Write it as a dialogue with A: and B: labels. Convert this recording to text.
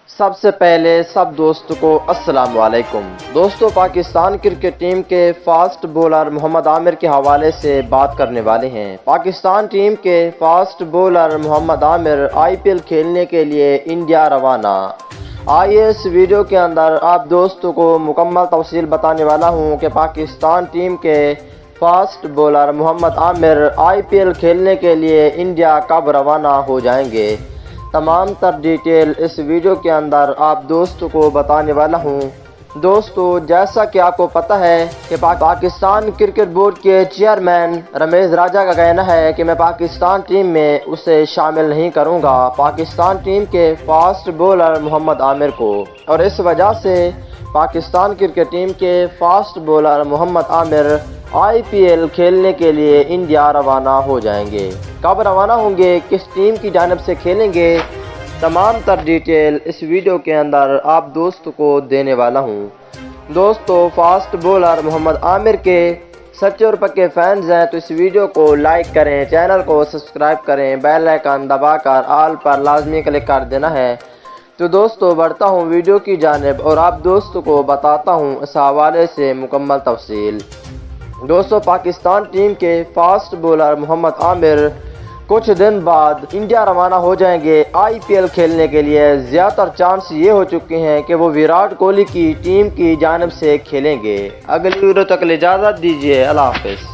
A: سب سے پہلے سب دوستوں کو السلام علیکم۔ دوستوں، پاکستان کرکٹ ٹیم کے فاسٹ بولر محمد عامر کے حوالے سے بات کرنے والے ہیں۔ پاکستان ٹیم کے فاسٹ بولر محمد عامر آئی پی ایل کھیلنے کے لیے انڈیا روانہ۔ آئیے اس ویڈیو کے اندر آپ دوستوں کو مکمل تفصیل بتانے والا ہوں کہ پاکستان ٹیم کے فاسٹ بولر محمد عامر آئی پی ایل کھیلنے کے لیے انڈیا کب روانہ ہو جائیں گے۔ تمام تر ڈیٹیل اس ویڈیو کے اندر آپ دوستوں کو بتانے والا ہوں۔ دوستو، جیسا کہ آپ کو پتہ ہے کہ پاکستان کرکٹ بورڈ کے چیئرمین رمیش راجہ کا کہنا ہے کہ میں پاکستان ٹیم میں اسے شامل نہیں کروں گا، پاکستان ٹیم کے فاسٹ بولر محمد عامر کو، اور اس وجہ سے پاکستان کرکٹ ٹیم کے فاسٹ بولر محمد عامر آئی پی ایل کھیلنے کے لیے انڈیا روانہ ہو جائیں گے۔ کب روانہ ہوں گے، کس ٹیم کی جانب سے کھیلیں گے، تمام تر ڈیٹیل اس ویڈیو کے اندر آپ دوستوں کو دینے والا ہوں۔ دوستو، فاسٹ بولر محمد عامر کے سچے اور پکے فینز ہیں تو اس ویڈیو کو لائک کریں، چینل کو سبسکرائب کریں، بیل آئیکن دبا کر آل پر لازمی کلک کر دینا ہے۔ تو دوستو، بڑھتا ہوں ویڈیو کی جانب اور آپ دوستوں کو بتاتا ہوں اس حوالے سے مکمل تفصیل۔ دوستو، پاکستان ٹیم کے فاسٹ بولر محمد عامر کچھ دن بعد انڈیا روانہ ہو جائیں گے آئی پی ایل کھیلنے کے لیے۔ زیادہ تر چانس یہ ہو چکے ہیں کہ وہ وراٹ کوہلی کی ٹیم کی جانب سے کھیلیں گے۔ اگلی ویڈیو تک اجازت دیجیے، اللہ حافظ۔